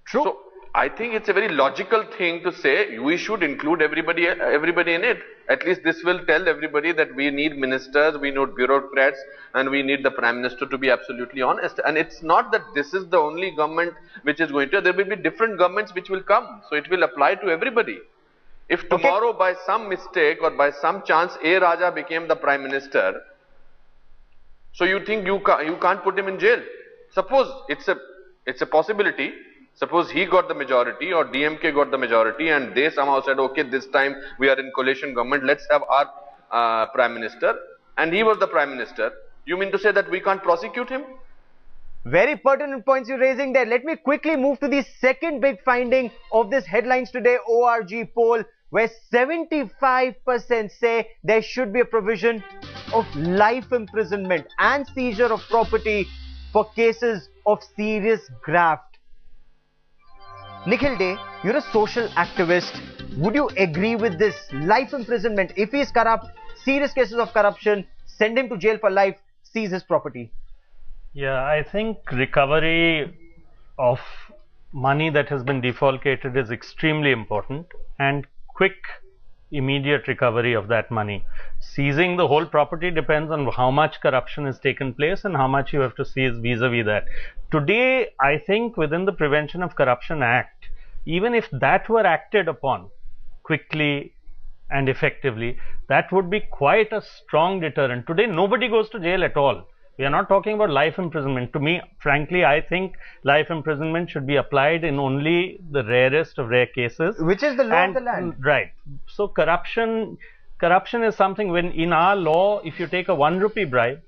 True. So I think it's a very logical thing to say we should include everybody in it. At least this will tell everybody that we need ministers, we need bureaucrats, and we need the prime minister to be absolutely honest. And it's not that this is the only government which is going to. There will be different governments which will come, so it will apply to everybody. If tomorrow by some mistake or by some chance A Raja became the prime minister, so you think you can't put him in jail? Suppose it's a possibility. Suppose he got the majority or DMK got the majority and they somehow said, okay, this time we are in coalition government, let's have our prime minister, and he was the prime minister. You mean to say that we can't prosecute him? Very pertinent points you're raising there. Let me quickly move to the second big finding of this Headlines Today ORG poll, where 75% say there should be a provision of life imprisonment and seizure of property for cases of serious graft. Nikhil Dey, you're a social activist. Would you agree with this? Life imprisonment, if he is corrupt, serious cases of corruption, send him to jail for life, seize his property. Yeah, I think recovery of money that has been defalcated is extremely important, and quick, immediate recovery of that money. Seizing the whole property depends on how much corruption has taken place and how much you have to seize vis-a-vis that. Today, I think within the Prevention of Corruption Act, even if that were acted upon quickly and effectively, that would be quite a strong deterrent. Today, nobody goes to jail at all. We are not talking about life imprisonment. To me, frankly, I think life imprisonment should be applied in only the rarest of rare cases. Which is the law of the land. Right. So corruption is something, when in our law, if you take a 1 rupee bribe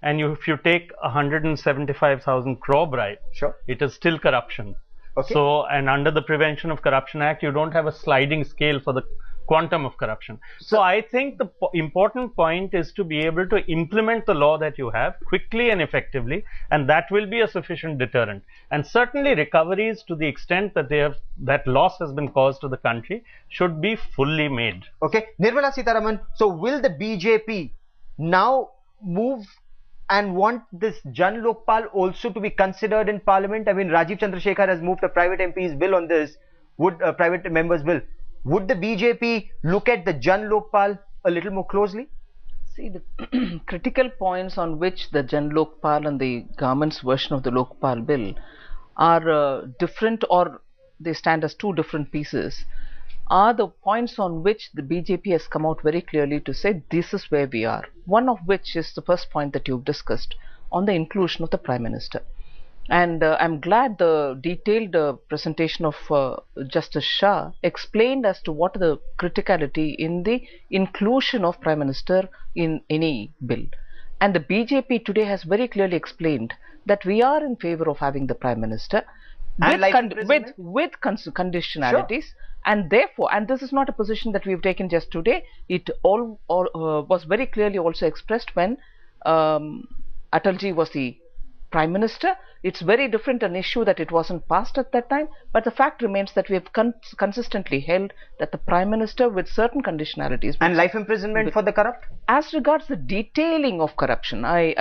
and if you take 175,000 crore bribe, sure, it is still corruption. Okay. So, and under the Prevention of Corruption Act, you don't have a sliding scale for the quantum of corruption. So I think the important point is to be able to implement the law that you have quickly and effectively, and that will be a sufficient deterrent. And certainly recoveries, to the extent that that loss has been caused to the country, should be fully made. Okay, Nirmala Sitharaman, so will the BJP now move and want this Jan Lokpal also to be considered in Parliament? I mean, Rajiv Chandrasekhar has moved a private MP's bill on this, private members' bill. Would the BJP look at the Jan Lokpal a little more closely? See, the critical points on which the Jan Lokpal and the government's version of the Lokpal bill are different, or they stand as two different pieces, are the points on which the BJP has come out very clearly to say this is where we are. One of which is the first point that you've discussed on the inclusion of the Prime Minister. And I'm glad the detailed presentation of Justice Shah explained as to what the criticality in the inclusion of Prime Minister in any bill. And the BJP today has very clearly explained that we are in favor of having the Prime Minister with conditionalities. Sure. And therefore, and this is not a position that we've taken just today, it all was very clearly also expressed when Atalji was the Prime Minister. It's very different an issue that it wasn't passed at that time, but the fact remains that we have consistently held that the Prime Minister, with certain conditionalities, and life imprisonment for the corrupt. As regards the detailing of corruption, I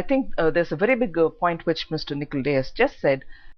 think there's a very big point which Mr. Nikhil Dey has just said,